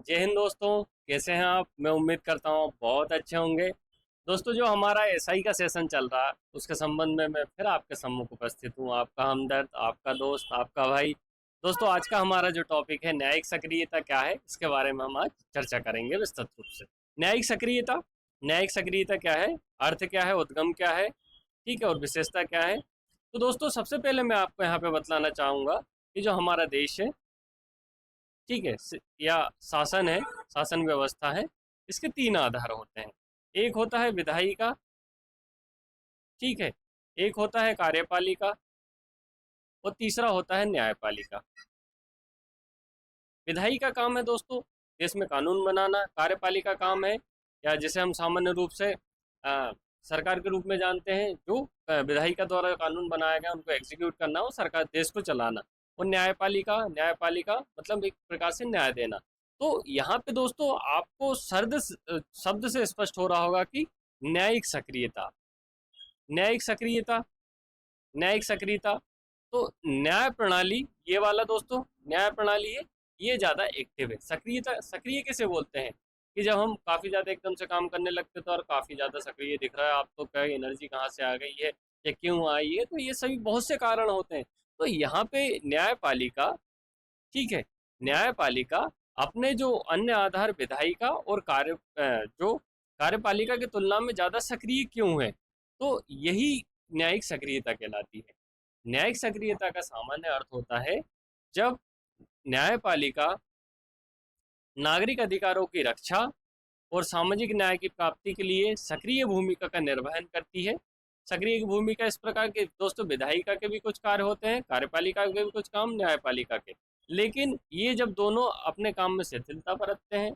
जय हिंद दोस्तों। कैसे हैं आप? मैं उम्मीद करता हूँ बहुत अच्छे होंगे। दोस्तों, जो हमारा एसआई का सेशन चल रहा है उसके संबंध में मैं फिर आपके सम्मुख उपस्थित हूँ, आपका हमदर्द, आपका दोस्त, आपका भाई। दोस्तों, आज का हमारा जो टॉपिक है न्यायिक सक्रियता क्या है, इसके बारे में हम आज चर्चा करेंगे विस्तृत रूप से। न्यायिक सक्रियता, न्यायिक सक्रियता क्या है, अर्थ क्या है, उद्गम क्या है, ठीक है, और विशेषता क्या है। तो दोस्तों, सबसे पहले मैं आपको यहाँ पे बतलाना चाहूँगा कि जो हमारा देश है, ठीक है, या शासन है, शासन व्यवस्था है, इसके तीन आधार होते हैं। एक होता है विधायिका, ठीक है, एक होता है कार्यपालिका, और तीसरा होता है न्यायपालिका। विधायी का काम है दोस्तों देश में कानून बनाना। कार्यपालिका काम है, या जिसे हम सामान्य रूप से सरकार के रूप में जानते हैं, जो विधायिका द्वारा कानून बनाया गया उनको एग्जीक्यूट करना और सरकार देश को चलाना। और न्यायपालिका, न्यायपालिका मतलब एक प्रकार से न्याय देना। तो यहाँ पे दोस्तों आपको शब्द से स्पष्ट हो रहा होगा कि न्यायिक सक्रियता, न्यायिक सक्रियता, न्यायिक सक्रियता। तो न्याय प्रणाली ये वाला दोस्तों, न्याय प्रणाली है, ये ज़्यादा एक्टिव है। सक्रियता, सक्रिय किसे बोलते हैं कि जब हम काफ़ी ज़्यादा एकदम से काम करने लगते तो और काफ़ी ज़्यादा सक्रिय दिख रहा है आपको, क्या एनर्जी कहाँ से आ गई है या क्यों आई है, तो ये सभी बहुत से कारण होते हैं। तो यहाँ पे न्यायपालिका, ठीक है, न्यायपालिका अपने जो अन्य आधार विधायिका और जो कार्यपालिका की तुलना में ज़्यादा सक्रिय क्यों है, तो यही न्यायिक सक्रियता कहलाती है। न्यायिक सक्रियता का सामान्य अर्थ होता है जब न्यायपालिका नागरिक अधिकारों की रक्षा और सामाजिक न्याय की प्राप्ति के लिए सक्रिय भूमिका का निर्वहन करती है। सक्रिय भूमिका इस प्रकार के दोस्तों, विधायिका के भी कुछ कार्य होते हैं, कार्यपालिका के भी कुछ काम, न्यायपालिका के। लेकिन ये जब दोनों अपने काम में शिथिलता बरतते हैं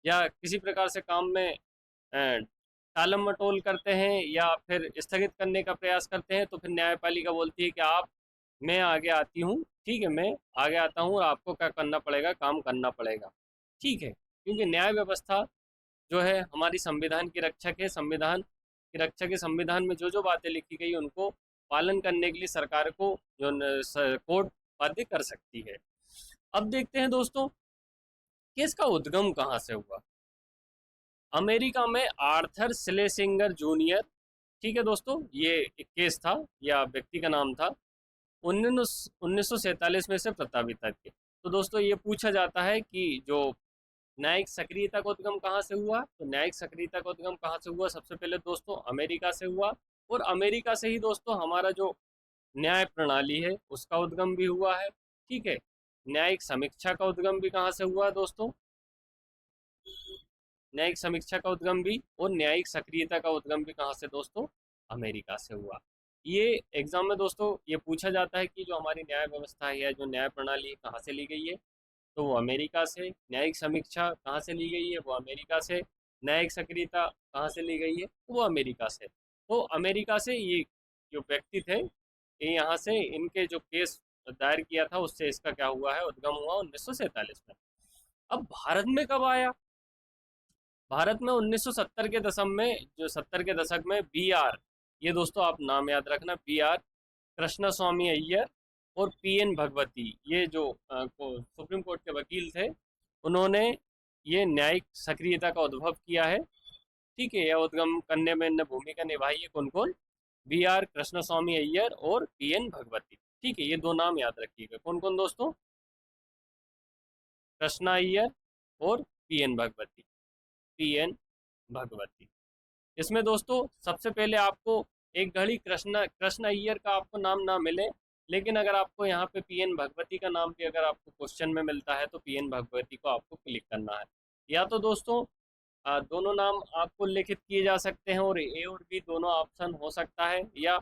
या किसी प्रकार से काम में टालम मटोल करते हैं या फिर स्थगित करने का प्रयास करते हैं, तो फिर न्यायपालिका बोलती है कि आप, मैं आगे आती हूँ, ठीक है, मैं आगे आता हूँ और आपको क्या करना पड़ेगा, काम करना पड़ेगा, ठीक है। क्योंकि न्याय व्यवस्था जो है हमारी संविधान की रक्षक है। संविधान की रक्षक है। संविधान में जो जो बातें लिखी गई उनको पालन करने के लिए सरकार को जो कोर्ट बाध्य कर सकती है। अब देखते हैं दोस्तों कि इसका उद्गम कहाँ से हुआ। अमेरिका में आर्थर स्लेसिंगर जूनियर, ठीक है दोस्तों, ये एक केस था या व्यक्ति का नाम था, 1947 में से प्रस्तावित थे। तो दोस्तों ये पूछा जाता है कि जो न्यायिक सक्रियता का उद्गम कहाँ से हुआ, तो न्यायिक सक्रियता का उद्गम कहाँ से हुआ, सबसे पहले दोस्तों अमेरिका से हुआ। और अमेरिका से ही दोस्तों हमारा जो न्याय प्रणाली है उसका उद्गम भी हुआ है, ठीक है। न्यायिक समीक्षा का उद्गम भी कहाँ से हुआ दोस्तों, न्यायिक समीक्षा का उद्गम भी, और न्यायिक सक्रियता का उद्गम भी कहाँ से दोस्तों, अमेरिका से हुआ। ये एग्जाम में दोस्तों ये पूछा जाता है कि जो हमारी न्याय व्यवस्था है या जो न्याय प्रणाली है कहाँ से ली गई है, तो वो अमेरिका से। न्यायिक समीक्षा कहाँ से ली गई है, वो अमेरिका से। न्यायिक सक्रियता कहाँ से ली गई है, तो वो अमेरिका से। तो अमेरिका से ये जो व्यक्ति थे, ये यहाँ से इनके जो केस दायर किया था उससे इसका क्या हुआ है, उद्गम हुआ 1947 में। अब भारत में कब आया? भारत में 1970 के दशक में, जो 70 के दशक में बी आर, ये दोस्तों आप नाम याद रखना, बी आर कृष्णा स्वामी अय्यर और पी एन भगवती, ये जो सुप्रीम कोर्ट के वकील थे, उन्होंने ये न्यायिक सक्रियता का उद्भव किया है, ठीक है। यह उद्गम करने में इन्हें भूमिका निभाई है। कौन कौन? बी आर कृष्णा स्वामी अय्यर और पी एन भगवती, ठीक है, ये दो नाम याद रखिएगा। कौन कौन दोस्तों? कृष्णा अय्यर और P N Bhagwati, P N Bhagwati. इसमें दोस्तों सबसे पहले आपको एक घड़ी कृष्णा कृष्ण अय्यर का आपको नाम ना मिले, लेकिन अगर आपको यहाँ पे पी एन भगवती का नाम भी अगर आपको क्वेश्चन में मिलता है तो पी एन भगवती को आपको क्लिक करना है। या तो दोस्तों दोनों नाम आपको लिखित किए जा सकते हैं और ए और बी दोनों ऑप्शन हो सकता है, या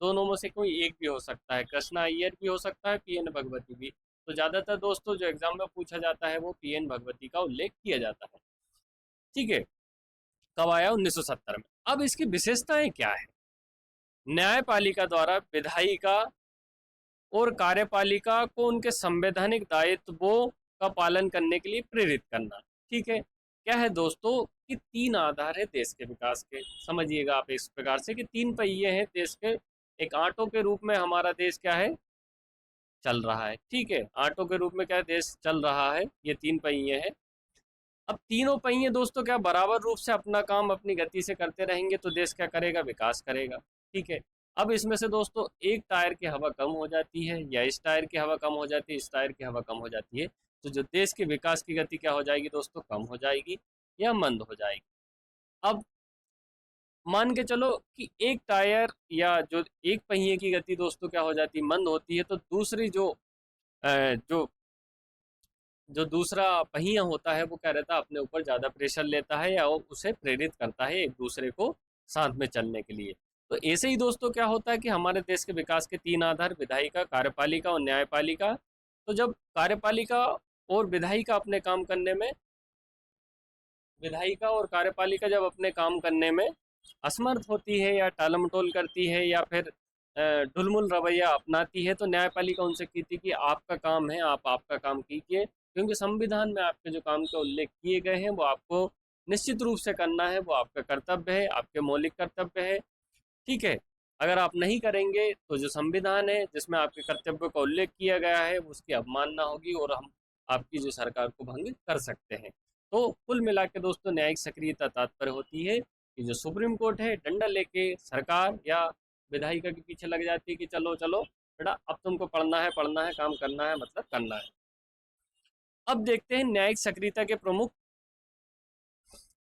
दोनों में से कोई एक भी हो सकता है, कृष्णा अय्यर भी हो सकता है, पी एन भगवती भी। तो ज़्यादातर दोस्तों जो एग्जाम में पूछा जाता है वो पी एन भगवती का उल्लेख किया जाता है, ठीक है। कब आया? 1970 में। अब इसकी विशेषताएं क्या है? न्यायपालिका द्वारा विधायिका और कार्यपालिका को उनके संवैधानिक दायित्वों का पालन करने के लिए प्रेरित करना, ठीक है। क्या है दोस्तों कि तीन आधार है देश के विकास के, समझिएगा आप इस प्रकार से कि तीन पहिए हैं देश के। एक आटो के रूप में हमारा देश क्या है, चल रहा है, ठीक है, आटो के रूप में क्या है, देश चल रहा है, ये तीन पहिए हैं। अब तीनों पहिए दोस्तों क्या बराबर रूप से अपना काम अपनी गति से करते रहेंगे तो देश क्या करेगा, विकास करेगा। ठीक है। अब इसमें से दोस्तों एक टायर की हवा कम हो जाती है, या इस टायर की हवा कम हो जाती है, इस टायर की हवा कम हो जाती है, तो जो देश के विकास की गति क्या हो जाएगी दोस्तों, कम हो जाएगी या मंद हो जाएगी। अब मान के चलो कि एक टायर या जो एक पहिए की गति दोस्तों क्या हो जाती है, मंद होती है, तो दूसरी जो जो दूसरा पहिया होता है वो क्या रहता है, अपने ऊपर ज़्यादा प्रेशर लेता है या वो उसे प्रेरित करता है एक दूसरे को साथ में चलने के लिए। तो ऐसे ही दोस्तों क्या होता है कि हमारे देश के विकास के तीन आधार, विधायिका, कार्यपालिका और न्यायपालिका। तो जब कार्यपालिका और विधायिका अपने काम करने में विधायिका और कार्यपालिका जब अपने काम करने में असमर्थ होती है या टालमटोल करती है या फिर ढुलमुल रवैया अपनाती है, तो न्यायपालिका उनसे कहती कि आपका काम है, आप आपका काम कीजिए, क्योंकि संविधान में आपके जो काम के उल्लेख किए गए हैं वो आपको निश्चित रूप से करना है, वो आपका कर्तव्य है, आपके मौलिक कर्तव्य है। ठीक है। अगर आप नहीं करेंगे तो जो संविधान है जिसमें आपके कर्तव्य का उल्लेख किया गया है उसकी अवमानना होगी और हम आपकी जो सरकार को भंग कर सकते हैं। तो कुल मिला के दोस्तों न्यायिक सक्रियता तात्पर्य होती है कि जो सुप्रीम कोर्ट है डंडा लेके सरकार या विधायिका के पीछे लग जाती है कि चलो चलो बेटा अब तुमको पढ़ना है काम करना है, मतलब करना है। अब देखते हैं न्यायिक सक्रियता के प्रमुख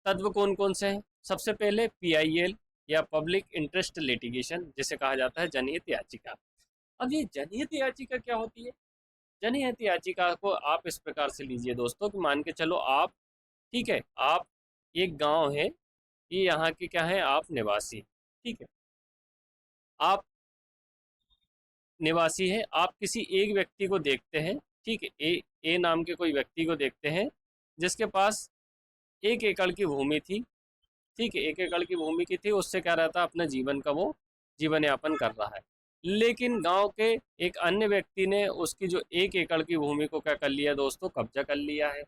तत्व कौन कौन से हैं। सबसे पहले पीआईएल या पब्लिक इंटरेस्ट लिटिगेशन, जिसे कहा जाता है जनहित याचिका। अब ये जनहित याचिका क्या होती है? जनहित याचिका को आप इस प्रकार से लीजिए दोस्तों कि मान के चलो आप, ठीक है, आप एक गांव है, ये यहाँ के क्या है, आप निवासी, ठीक है, आप निवासी हैं, आप किसी एक व्यक्ति को देखते हैं, ठीक है, ए नाम के कोई व्यक्ति को देखते हैं जिसके पास 1 एकड़ की भूमि थी। ठीक है, 1 एकड़ की भूमि की थी, उससे क्या रहता अपना जीवन का वो जीवन यापन कर रहा है। लेकिन गांव के एक अन्य व्यक्ति ने उसकी जो 1 एकड़ की भूमि को क्या कर लिया दोस्तों, कब्जा कर लिया है,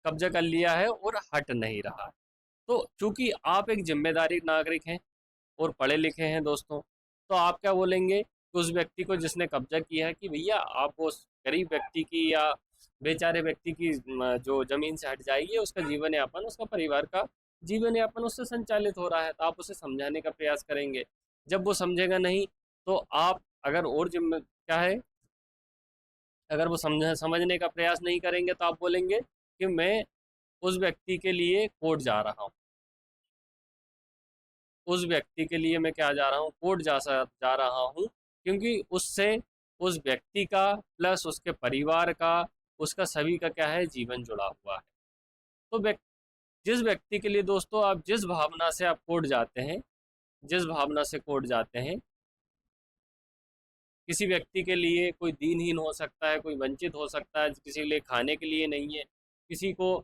कब्जा कर लिया है और हट नहीं रहा है। तो चूंकि आप एक जिम्मेदारी नागरिक हैं और पढ़े लिखे हैं दोस्तों, तो आप क्या बोलेंगे कि उस व्यक्ति को जिसने कब्जा किया है कि भैया आप उस गरीब व्यक्ति की या बेचारे व्यक्ति की जो जमीन से हट जाएगी, उसका जीवन यापन, उसका परिवार का जीवन यापन उससे संचालित हो रहा है, तो आप उसे समझाने का प्रयास करेंगे। जब वो समझेगा नहीं तो आप अगर और जिम्मे क्या है, अगर वो समझने का प्रयास नहीं करेंगे तो आप बोलेंगे कि मैं उस व्यक्ति के लिए कोर्ट जा रहा हूँ, उस व्यक्ति के लिए मैं क्या जा रहा हूँ, कोर्ट जा रहा हूँ, क्योंकि उससे उस व्यक्ति का प्लस उसके परिवार का, उसका सभी का क्या है, जीवन जुड़ा हुआ है। तो जिस व्यक्ति के लिए दोस्तों आप जिस भावना से आप कोर्ट जाते हैं, जिस भावना से कोर्ट जाते हैं, किसी व्यक्ति के लिए कोई दीनहीन हो सकता है, कोई वंचित हो सकता है, किसी के लिए खाने के लिए नहीं है, किसी को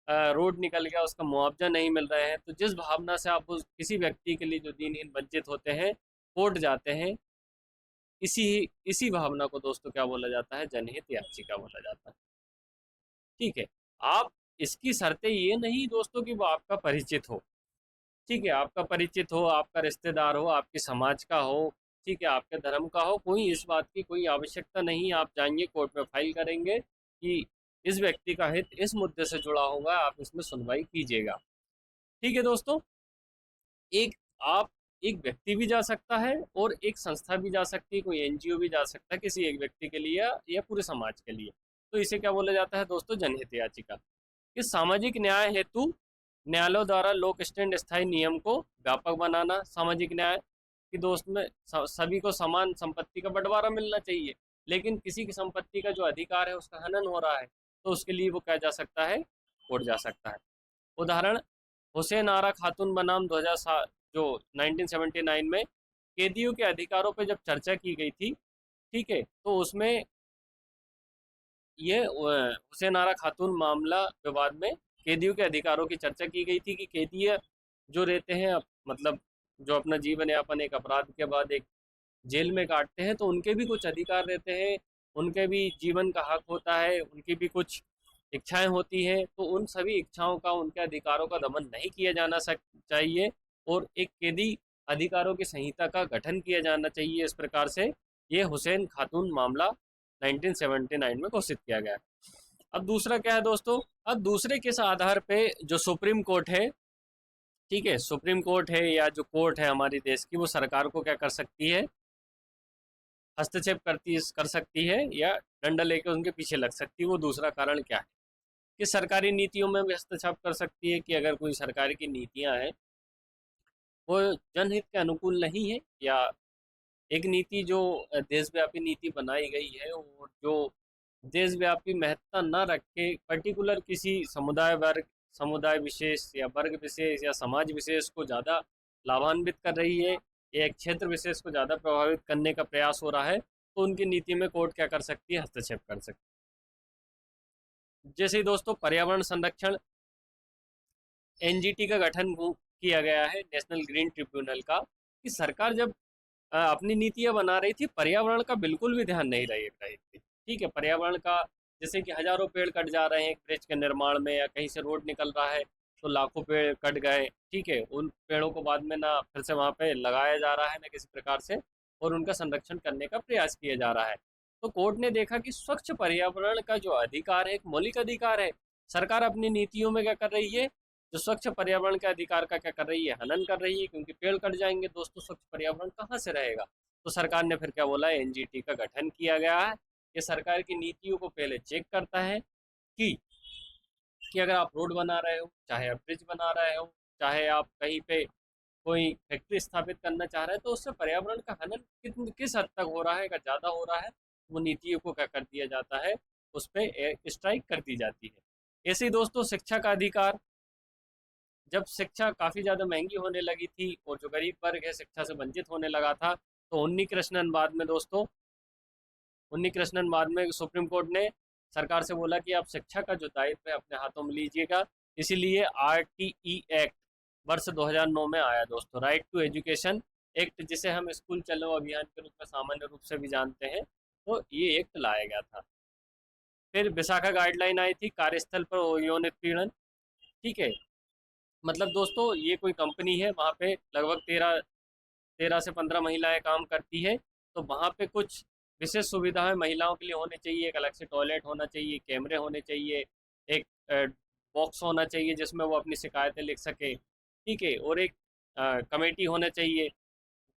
रोड निकल गया उसका मुआवजा नहीं मिल रहा है, तो जिस भावना से आप उस किसी व्यक्ति के लिए जो दीनहीन वंचित होते हैं कोर्ट जाते हैं, इसी इसी भावना को दोस्तों क्या बोला जाता है, जनहित याचिका बोला जाता है। ठीक है। आप इसकी शर्तें ये नहीं दोस्तों कि वो आपका परिचित हो, ठीक है, आपका परिचित हो, आपका रिश्तेदार हो, आपके समाज का हो, ठीक है, आपके धर्म का हो, कोई इस बात की कोई आवश्यकता नहीं। आप जाएंगे कोर्ट में फाइल करेंगे कि इस व्यक्ति का हित इस मुद्दे से जुड़ा होगा, आप इसमें सुनवाई कीजिएगा। ठीक है दोस्तों, एक आप एक व्यक्ति भी जा सकता है और एक संस्था भी जा सकती है, कोई एनजीओ भी जा सकता है किसी एक व्यक्ति के लिए या पूरे समाज के लिए। तो इसे क्या बोला जाता है दोस्तों, जनहित याचिका। इस सामाजिक न्याय हेतु न्यायालयों द्वारा लोक स्टैंड स्थायी नियम को व्यापक बनाना। सामाजिक न्याय की दोस्त में सभी को समान संपत्ति का बंटवारा मिलना चाहिए, लेकिन किसी की संपत्ति का जो अधिकार है उसका हनन हो रहा है, तो उसके लिए वो क्या जा सकता है, कोर्ट जा सकता है। उदाहरण, हुसैन आरा खातून बनाम 2007 जो 1979 में कैदियों के अधिकारों पर जब चर्चा की गई थी, ठीक है, तो उसमें ये हुसैन आरा खातून मामला विवाद में कैदियों के अधिकारों की चर्चा की गई थी कि कैदी जो रहते हैं मतलब जो अपना जीवन यापन एक अपराध के बाद एक जेल में काटते हैं, तो उनके भी कुछ अधिकार रहते हैं, उनके भी जीवन का हक होता है, उनकी भी कुछ इच्छाएं होती हैं, तो उन सभी इच्छाओं का, उनके अधिकारों का दमन नहीं किया जाना चाहिए और एक कैदी अधिकारों की संहिता का गठन किया जाना चाहिए। इस प्रकार से ये हुसैन खातून मामला 1979 में घोषित किया गया। अब दूसरा क्या है दोस्तों, अब दूसरे किस आधार पे जो सुप्रीम कोर्ट है, ठीक है, सुप्रीम कोर्ट है या जो कोर्ट है हमारे देश की, वो सरकार को क्या कर सकती है, हस्तक्षेप कर सकती है या डंडा लेके उनके पीछे लग सकती है। वो दूसरा कारण क्या है कि सरकारी नीतियों में भी हस्तक्षेप कर सकती है कि अगर कोई सरकार की नीतियां हैं वो जनहित के अनुकूल नहीं है, या एक नीति जो देशव्यापी नीति बनाई गई है और जो देशव्यापी महत्ता न रखे, पर्टिकुलर किसी समुदाय विशेष या वर्ग विशेष या समाज विशेष को ज़्यादा लाभान्वित कर रही है, या एक क्षेत्र विशेष को ज़्यादा प्रभावित करने का प्रयास हो रहा है, तो उनकी नीति में कोर्ट क्या कर सकती है, हस्तक्षेप कर सकती है। जैसे ही दोस्तों पर्यावरण संरक्षण, एनजीटी का गठन किया गया है, नेशनल ग्रीन ट्रिब्यूनल का, कि सरकार जब अपनी नीतियां बना रही थी, पर्यावरण का बिल्कुल भी ध्यान नहीं रही थी। ठीक है, पर्यावरण का, जैसे कि हजारों पेड़ कट जा रहे हैं एक ब्रिज के निर्माण में, या कहीं से रोड निकल रहा है तो लाखों पेड़ कट गए। ठीक है, उन पेड़ों को बाद में ना फिर से वहाँ पे लगाया जा रहा है ना किसी प्रकार से, और उनका संरक्षण करने का प्रयास किया जा रहा है। तो कोर्ट ने देखा कि स्वच्छ पर्यावरण का जो अधिकार है, एक मौलिक अधिकार है, सरकार अपनी नीतियों में क्या कर रही है, जो स्वच्छ पर्यावरण के अधिकार का क्या कर रही है, हनन कर रही है, क्योंकि पेड़ कट जाएंगे दोस्तों, स्वच्छ पर्यावरण कहाँ से रहेगा। तो सरकार ने फिर क्या बोला, एनजीटी का गठन किया गया है। ये सरकार की नीतियों को पहले चेक करता है कि अगर आप रोड बना रहे हो, चाहे आप ब्रिज बना रहे हो, चाहे आप कहीं पे कोई फैक्ट्री स्थापित करना चाह रहे हैं, तो उससे पर्यावरण का हनन किस हद तक हो रहा है, अगर ज़्यादा हो रहा है, वो नीतियों को क्या कर दिया जाता है, उस पर स्ट्राइक कर दी जाती है। ऐसे ही दोस्तों शिक्षा का अधिकार, जब शिक्षा काफ़ी ज़्यादा महंगी होने लगी थी और जो गरीब वर्ग है शिक्षा से वंचित होने लगा था, तो उन्नी कृष्णन बाद में सुप्रीम कोर्ट ने सरकार से बोला कि आप शिक्षा का जो दायित्व है अपने हाथों में लीजिएगा। इसीलिए आरटीई एक्ट वर्ष 2009 में आया दोस्तों, राइट टू एजुकेशन एक्ट, जिसे हम स्कूल चलो अभियान के रूप में सामान्य रूप से भी जानते हैं, तो ये एक्ट लाया गया था। फिर विशाखा गाइडलाइन आई थी, कार्यस्थल पर यौन उत्पीड़न। ठीक है, मतलब दोस्तों ये कोई कंपनी है, वहाँ पे लगभग 13 से 15 महिलाएं काम करती है, तो वहाँ पे कुछ विशेष सुविधाएं महिलाओं के लिए होनी चाहिए, एक अलग से टॉयलेट होना चाहिए, कैमरे होने चाहिए, एक बॉक्स होना चाहिए जिसमें वो अपनी शिकायतें लिख सके। ठीक है, और एक कमेटी होना चाहिए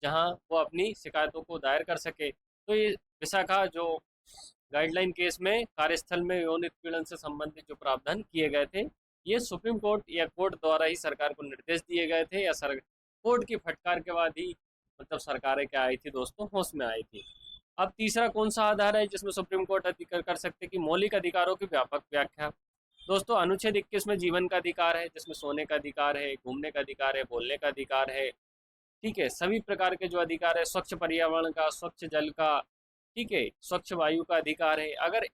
जहाँ वो अपनी शिकायतों को दायर कर सके। तो ये विशाखा जो गाइडलाइन केस में कार्यस्थल में यौन उत्पीड़न से संबंधित जो प्रावधान किए गए थे, ये सुप्रीम कोर्ट या कोर्ट द्वारा ही सरकार को निर्देश दिए गए थे, या कोर्ट की फटकार के बाद ही मतलब सरकारें क्या आई थी दोस्तों, होश में आई थी। अब तीसरा कौन सा आधार है जिसमें सुप्रीम कोर्ट अधिकार कर सकते कि मौलिक अधिकारों की व्यापक व्याख्या। दोस्तों अनुच्छेद 21 में जीवन का अधिकार है, जिसमें सोने का अधिकार है, घूमने का अधिकार है, बोलने का अधिकार है। ठीक है, सभी प्रकार के जो अधिकार है, स्वच्छ पर्यावरण का, स्वच्छ जल का, ठीक है, स्वच्छ वायु का अधिकार है। अगर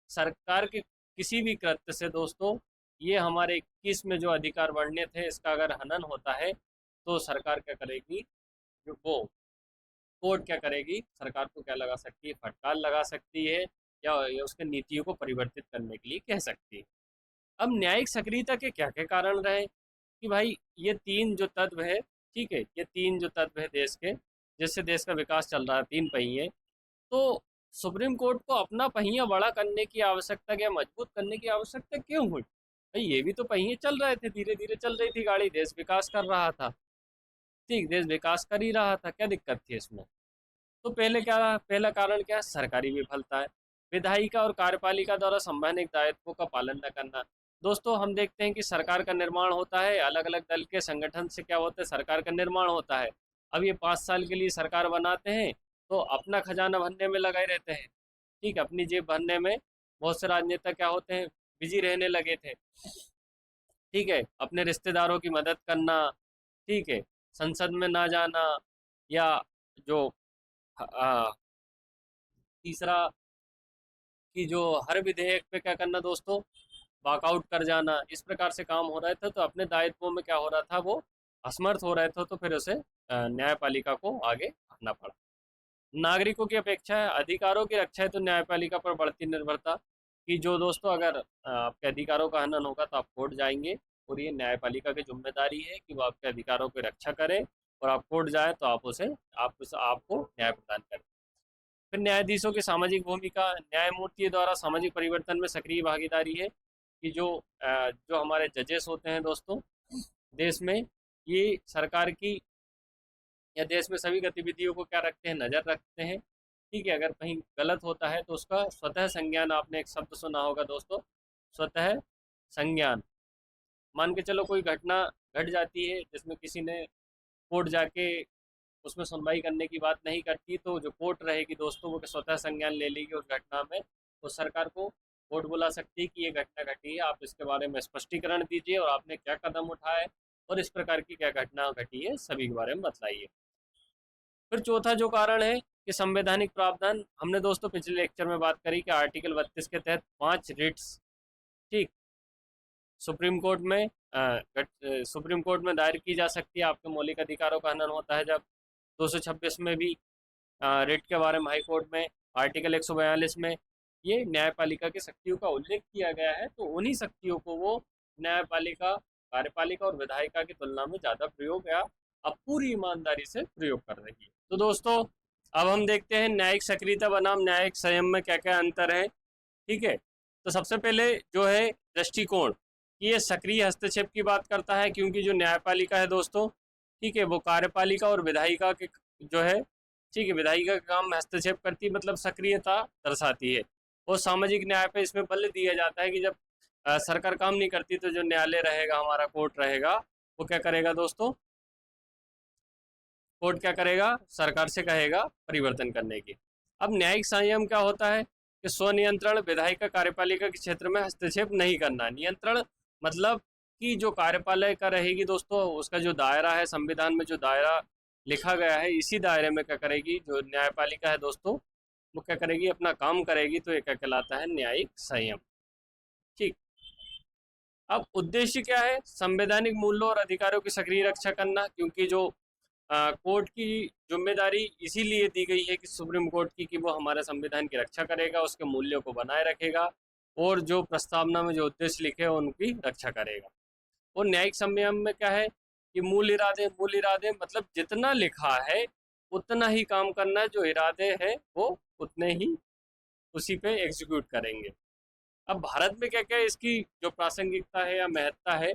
सरकार के किसी भी कृत्य से दोस्तों ये हमारे 21 में जो अधिकार वर्णित है इसका अगर हनन होता है, तो सरकार क्या करेगी, जो वो कोर्ट क्या करेगी, सरकार को क्या लगा सकती है, फटकार लगा सकती है, या उसके नीतियों को परिवर्तित करने के लिए कह सकती है। अब न्यायिक सक्रियता के क्या क्या कारण रहे कि भाई ये तीन जो तत्व है, ठीक है, ये तीन जो तत्व है देश के, जिससे देश का विकास चल रहा है, तीन पहिए, तो सुप्रीम कोर्ट को अपना पहिया बड़ा करने की आवश्यकता, क्या मजबूत करने की आवश्यकता क्यों हुई। भाई ये भी तो पहिए चल रहे थे, धीरे धीरे चल रही थी गाड़ी, देश विकास कर रहा था। ठीक, देश विकास कर ही रहा था, क्या दिक्कत थी इसमें। तो पहला कारण क्या है, सरकारी विफलता है, विधायिका और कार्यपालिका द्वारा संवैधानिक दायित्वों का पालन न करना। दोस्तों हम देखते हैं कि सरकार का निर्माण होता है, अलग अलग दल के संगठन से क्या होता है, सरकार का निर्माण होता है। अब ये 5 साल के लिए सरकार बनाते हैं, तो अपना खजाना भरने में लगे रहते हैं। ठीक, अपनी जेब भरने में बहुत से राजनेता क्या होते हैं, बिजी रहने लगे थे। ठीक है, अपने रिश्तेदारों की मदद करना, ठीक है, संसद में ना जाना, या जो आ, तीसरा कि जो हर विधेयक पे क्या करना दोस्तों, वॉकआउट कर जाना, इस प्रकार से काम हो रहे थे, तो अपने दायित्वों में क्या हो रहा था, वो असमर्थ हो रहे थे, तो फिर उसे न्यायपालिका को आगे आना पड़ा। नागरिकों की अपेक्षा है, अधिकारों की रक्षा है, तो न्यायपालिका पर बढ़ती निर्भरता कि जो दोस्तों अगर आपके अधिकारों का हनन होगा तो आप कोर्ट जाएंगे, और ये न्यायपालिका की जिम्मेदारी है कि वो आपके अधिकारों की रक्षा करे, और आप कोर्ट जाए तो आप आपको न्याय प्रदान करें। फिर न्यायाधीशों की सामाजिक भूमिका, न्यायमूर्ति द्वारा सामाजिक परिवर्तन में सक्रिय भागीदारी है कि जो हमारे जजेस होते हैं दोस्तों देश में, ये सरकार की या देश में सभी गतिविधियों को क्या रखते हैं, नज़र रखते हैं। ठीक है, अगर कहीं गलत होता है तो उसका स्वतः संज्ञान, आपने एक शब्द सुना होगा दोस्तों, स्वतः संज्ञान। मान के चलो कोई घटना घट जाती है जिसमें किसी ने कोर्ट जाके उसमें सुनवाई करने की बात नहीं करती, तो जो कोर्ट रहेगी दोस्तों वो स्वतः संज्ञान ले लेगी उस घटना में, तो सरकार को कोर्ट बुला सकती है कि ये घटना घटी है, आप इसके बारे में स्पष्टीकरण दीजिए और आपने क्या कदम उठाया है और इस प्रकार की क्या घटना घटी है सभी के बारे में बताइए। फिर चौथा जो कारण है कि संवैधानिक प्रावधान, हमने दोस्तों पिछले लेक्चर में बात करी कि आर्टिकल 32 के तहत 5 रिट्स, ठीक, सुप्रीम कोर्ट में सुप्रीम कोर्ट में दायर की जा सकती है। आपके मौलिक अधिकारों का हनन होता है जब 226 में भी रिट के बारे में हाई कोर्ट में आर्टिकल 142 में ये न्यायपालिका की शक्तियों का उल्लेख किया गया है, तो उन्हीं शक्तियों को वो न्यायपालिका, कार्यपालिका और विधायिका की तुलना में ज़्यादा प्रयोग या अब पूरी ईमानदारी से प्रयोग कर रही है। तो दोस्तों अब हम देखते हैं न्यायिक सक्रियता बनाम न्यायिक संयम में क्या क्या अंतर है। ठीक है, तो सबसे पहले जो है दृष्टिकोण, कि ये सक्रिय हस्तक्षेप की बात करता है, क्योंकि जो न्यायपालिका है दोस्तों, ठीक है, वो कार्यपालिका और विधायिका के जो है, ठीक है, विधायिका का काम में हस्तक्षेप करती, मतलब सक्रियता दर्शाती है। और सामाजिक न्याय पे इसमें बल दिया जाता है कि जब सरकार काम नहीं करती तो जो न्यायालय रहेगा, हमारा कोर्ट रहेगा, वो क्या करेगा दोस्तों, कोर्ट क्या करेगा, सरकार से कहेगा परिवर्तन करने की। अब न्यायिक संयम क्या होता है कि स्वनियंत्रण, विधायिका कार्यपालिका के क्षेत्र में हस्तक्षेप नहीं करना। नियंत्रण मतलब कि जो कार्यपालिका रहेगी दोस्तों, उसका जो दायरा है, संविधान में जो दायरा लिखा गया है, इसी दायरे में क्या करेगी जो न्यायपालिका है दोस्तों, वो क्या करेगी, अपना काम करेगी। तो ये क्या कहलाता है, न्यायिक संयम। ठीक, अब उद्देश्य क्या है, संवैधानिक मूल्यों और अधिकारों की सक्रिय रक्षा करना, क्योंकि जो कोर्ट की जिम्मेदारी इसीलिए दी गई है कि सुप्रीम कोर्ट की, कि वो हमारे संविधान की रक्षा करेगा, उसके मूल्यों को बनाए रखेगा और जो प्रस्तावना में जो उद्देश्य लिखे हैं उनकी रक्षा करेगा। और न्यायिक संयम में क्या है कि मूल इरादे मतलब जितना लिखा है उतना ही काम करना, जो इरादे हैं वो उतने ही उसी पे एग्जीक्यूट करेंगे। अब भारत में क्या क्या इसकी जो प्रासंगिकता है या महत्ता है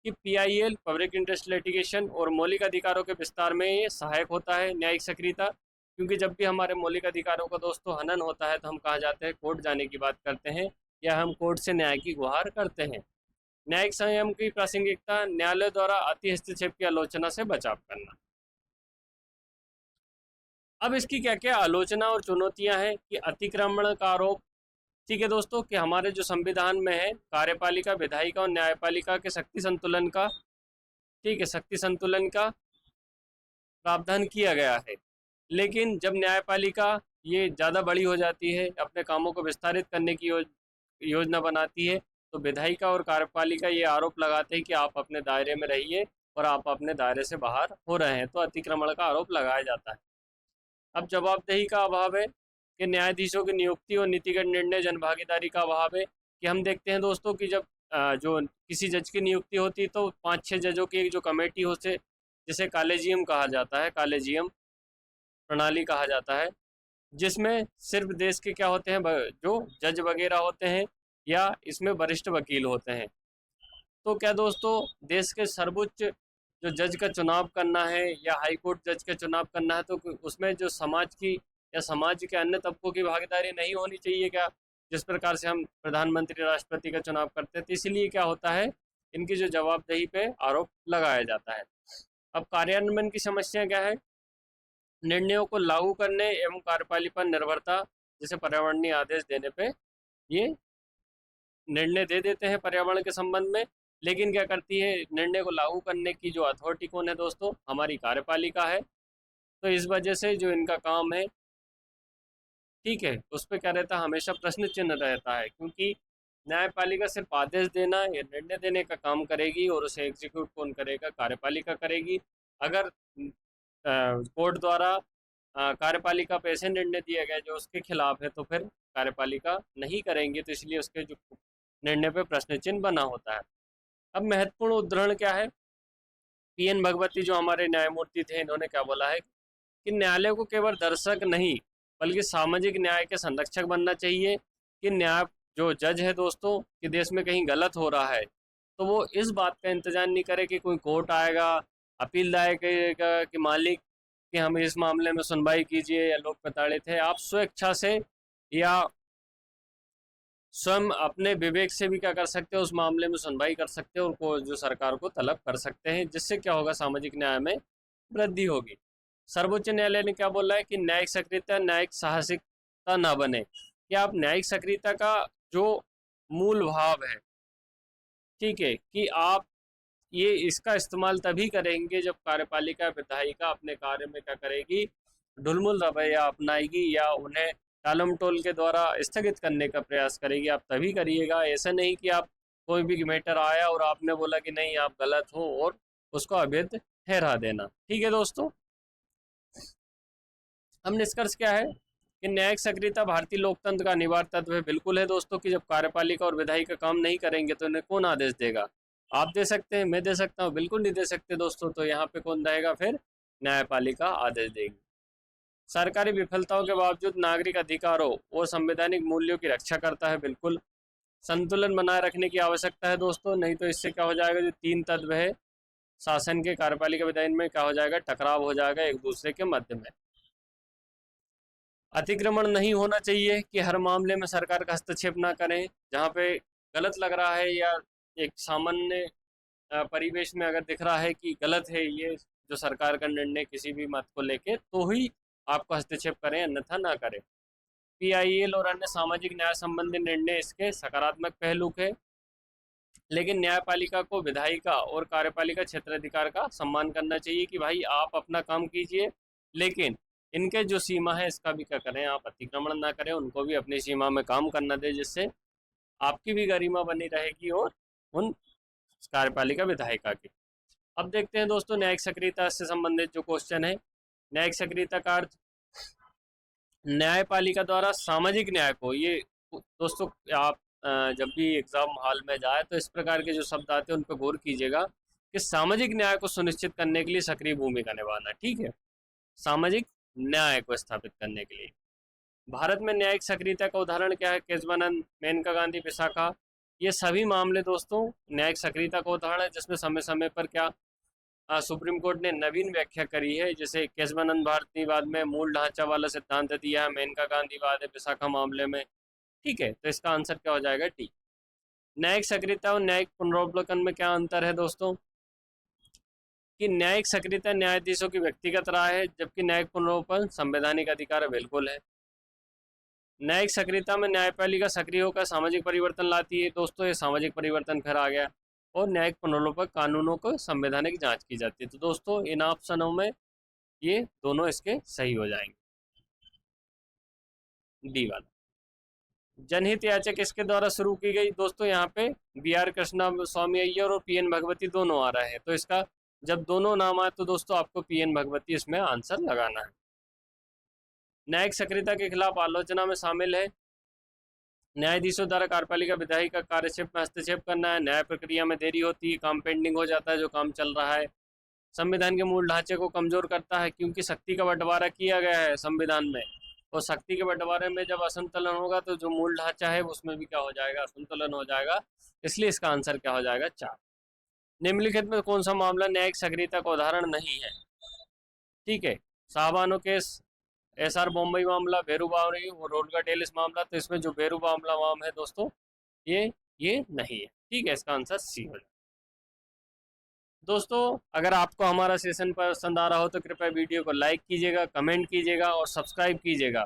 कि पीआईएल, पब्लिक इंटरेस्ट लिटिगेशन और मौलिक अधिकारों के विस्तार में ये सहायक होता है न्यायिक सक्रियता, क्योंकि जब भी हमारे मौलिक अधिकारों का दोस्तों हनन होता है तो हम कहा जाते हैं कोर्ट जाने की बात करते हैं या हम कोर्ट से न्याय की गुहार करते हैं। न्यायिक संयम की प्रासंगिकता, न्यायालय द्वारा अति हस्तक्षेप की आलोचना से बचाव करना। अब इसकी क्या क्या आलोचना और चुनौतियां हैं कि अतिक्रमण का आरोप, ठीक है दोस्तों, कि हमारे जो संविधान में है कार्यपालिका, विधायिका और न्यायपालिका के शक्ति संतुलन का, ठीक है, शक्ति संतुलन का प्रावधान किया गया है, लेकिन जब न्यायपालिका ये ज़्यादा बड़ी हो जाती है, अपने कामों को विस्तारित करने की योजना बनाती है, तो विधायिका और कार्यपालिका ये आरोप लगाते हैं कि आप अपने दायरे में रहिए और आप अपने दायरे से बाहर हो रहे हैं, तो अतिक्रमण का आरोप लगाया जाता है। अब जवाबदेही का अभाव है कि न्यायाधीशों की नियुक्ति और नीतिगत निर्णय जनभागीदारी का अभाव है, कि हम देखते हैं दोस्तों कि जब जो किसी जज की नियुक्ति होती है तो 5-6 जजों की एक जो कमेटी होते, जिसे कॉलेजियम कहा जाता है, कॉलेजियम प्रणाली कहा जाता है, जिसमें सिर्फ देश के क्या होते हैं, जो जज वगैरह होते हैं या इसमें वरिष्ठ वकील होते हैं। तो क्या दोस्तों, देश के सर्वोच्च जो जज का चुनाव करना है या हाई कोर्ट जज का चुनाव करना है, तो उसमें जो समाज की या समाज के अन्य तबकों की भागीदारी नहीं होनी चाहिए क्या, जिस प्रकार से हम प्रधानमंत्री, राष्ट्रपति का चुनाव करते हैं। तो इसलिए क्या होता है, इनकी जो जवाबदेही पे आरोप लगाया जाता है। अब कार्यान्वयन की समस्या क्या है, निर्णयों को लागू करने एवं कार्यपालिका पर निर्भरता, जैसे पर्यावरणीय आदेश देने पे ये निर्णय दे देते हैं पर्यावरण के संबंध में, लेकिन क्या करती है, निर्णय को लागू करने की जो अथॉरिटी कौन है दोस्तों, हमारी कार्यपालिका है। तो इस वजह से जो इनका काम है, ठीक है, उस पर क्या रहता है, हमेशा प्रश्न चिन्ह रहता है, क्योंकि न्यायपालिका सिर्फ आदेश देना या निर्णय देने का काम करेगी और उसे एग्जीक्यूट कौन करेगा, कार्यपालिका करेगी। अगर कोर्ट द्वारा कार्यपालिका पे ऐसे निर्णय दिया गया जो उसके खिलाफ है, तो फिर कार्यपालिका नहीं करेंगे, तो इसलिए उसके जो निर्णय पे प्रश्न चिन्ह बना होता है। अब महत्वपूर्ण उदाहरण क्या है, पीएन भगवती जो हमारे न्यायमूर्ति थे, इन्होंने क्या बोला है कि न्यायालय को केवल दर्शक नहीं बल्कि सामाजिक न्याय के संरक्षक बनना चाहिए। कि न्याय जो जज है दोस्तों, कि देश में कहीं गलत हो रहा है तो वो इस बात का इंतजार नहीं करे कि कोई कोर्ट आएगा, अपील दायर करेगा कि मालिक कि हम इस मामले में सुनवाई कीजिए या लोग प्रताड़ित है। आप स्वेच्छा से या स्वयं अपने विवेक से भी क्या कर सकते हैं, उस मामले में सुनवाई कर सकते हैं और जो सरकार को तलब कर सकते हैं, जिससे क्या होगा, सामाजिक न्याय में वृद्धि होगी। सर्वोच्च न्यायालय ने क्या बोला है कि न्यायिक सक्रियता न्यायिक साहसिकता ना बने, कि आप न्यायिक सक्रियता का जो मूल भाव है, ठीक है, कि आप ये इसका इस्तेमाल तभी करेंगे जब कार्यपालिका विधायिका अपने कार्य में क्या करेगी, ढुलमुल रवैया अपनाएगी या उन्हें टालम टोल के द्वारा स्थगित करने का प्रयास करेगी। आप तभी करिएगा, ऐसा नहीं कि आप कोई भी मैटर आया और आपने बोला कि नहीं आप गलत हो और उसको अवैध ठहरा देना। ठीक है दोस्तों, हम निष्कर्ष क्या है कि न्यायिक सक्रियता भारतीय लोकतंत्र का अनिवार्य तत्व है। बिल्कुल है दोस्तों, कि जब कार्यपालिका और विधायिका काम नहीं करेंगे तो इन्हें कौन आदेश देगा? आप दे सकते हैं, मैं दे सकता हूँ, बिल्कुल नहीं दे सकते दोस्तों। तो यहाँ पे कौन देगा? फिर न्यायपालिका आदेश देगी। सरकारी विफलताओं के बावजूद नागरिक अधिकारों और संवैधानिक मूल्यों की रक्षा करता है। बिल्कुल संतुलन बनाए रखने की आवश्यकता है दोस्तों, नहीं तो इससे क्या हो जाएगा, जो तीन तत्व है शासन के, कार्यपालिका विधायन में, क्या हो जाएगा, टकराव हो जाएगा एक दूसरे के मध्य में। अतिक्रमण नहीं होना चाहिए, कि हर मामले में सरकार का हस्तक्षेप ना करें। जहाँ पे गलत लग रहा है या एक सामान्य परिवेश में अगर दिख रहा है कि गलत है ये जो सरकार का निर्णय किसी भी मत को लेके, तो ही आपको हस्तक्षेप करें, अन्यथा ना करें। पीआईएल और अन्य सामाजिक न्याय संबंधी निर्णय इसके सकारात्मक पहलू है, लेकिन न्यायपालिका को विधायिका और कार्यपालिका क्षेत्राधिकार का सम्मान करना चाहिए कि भाई आप अपना काम कीजिए, लेकिन इनके जो सीमा है इसका भी क्या करें, आप अतिक्रमण ना करें, उनको भी अपनी सीमा में काम करना दें, जिससे आपकी भी गरिमा बनी रहेगी और उन कार्यपालिका विधायिका की। अब देखते हैं दोस्तों न्यायिक सक्रियता से संबंधित जो क्वेश्चन है। न्यायिक सक्रियता का अर्थ न्यायपालिका द्वारा सामाजिक न्याय को, ये दोस्तों आप जब भी एग्जाम हॉल में जाए तो इस प्रकार के जो शब्द आते हैं उन पर गौर कीजिएगा, कि सामाजिक न्याय को सुनिश्चित करने के लिए सक्रिय भूमिका निभाना। ठीक है, सामाजिक न्याय को स्थापित करने के लिए। भारत में न्यायिक सक्रियता का उदाहरण क्या है? केशवानंद, मेनका गांधी, विशाखा, ये सभी मामले दोस्तों न्यायिक सक्रियता का उदाहरण है, जिसमें समय समय पर क्या सुप्रीम कोर्ट ने नवीन व्याख्या करी है। जैसे केशवानंद भारतीवाद में मूल ढांचा वाला सिद्धांत दिया है, मेनका गांधीवाद है विशाखा मामले में। ठीक है, तो इसका आंसर क्या हो जाएगा? टी। न्यायिक सक्रियता और न्यायिक पुनरावलोकन में क्या अंतर है दोस्तों? कि न्यायिक सक्रियता न्यायाधीशों की व्यक्तिगत राय है, जबकि न्यायिक पुनरावलोकन संवैधानिक अधिकार बिल्कुल है। न्यायिक सक्रियता में न्यायपालिका सक्रिय होकर सामाजिक परिवर्तन लाती है दोस्तों, ये सामाजिक परिवर्तन फिर आ गया। और न्यायिक पुनर्लोक कानूनों को संवैधानिक जांच की जाती है। तो दोस्तों इन ऑप्शनों में ये दोनों इसके सही हो जाएंगे। डी वाला। जनहित याचिका किसके द्वारा शुरू की गई? दोस्तों यहाँ पे BR कृष्णा स्वामी अय्यर और PN भगवती दोनों आ रहे हैं, तो इसका जब दोनों नाम आए तो दोस्तों आपको PN भगवती इसमें आंसर लगाना है। न्यायिक सक्रियता के खिलाफ आलोचना में शामिल है न्यायाधीशों द्वारा कार्यपालिका विधायिका कार्यक्षेत्र में हस्तक्षेप करना है, न्याय प्रक्रिया में देरी होती है, काम पेंडिंग हो जाता है जो काम चल रहा है, संविधान के मूल ढांचे को कमजोर करता है, क्योंकि शक्ति का बंटवारा किया गया है संविधान में, और शक्ति के बंटवारे में जब असंतुलन होगा तो जो मूल ढांचा है उसमें भी क्या हो जाएगा? असंतुलन हो जाएगा। इसलिए इसका आंसर क्या हो जाएगा? 4। निम्नलिखित में कौन सा मामला न्यायिक सक्रियता का उदाहरण नहीं है? ठीक है, शाहबानो केस, SR बॉम्बई मामला, बेरू बावरी और रोडगा टेलिस मामला। तो इसमें जो बेरू मामला माम है दोस्तों ये नहीं है। ठीक है, इसका आंसर सी हो जाएगा। दोस्तों अगर आपको हमारा सेशन पसंद आ रहा हो तो कृपया वीडियो को लाइक कीजिएगा, कमेंट कीजिएगा और सब्सक्राइब कीजिएगा।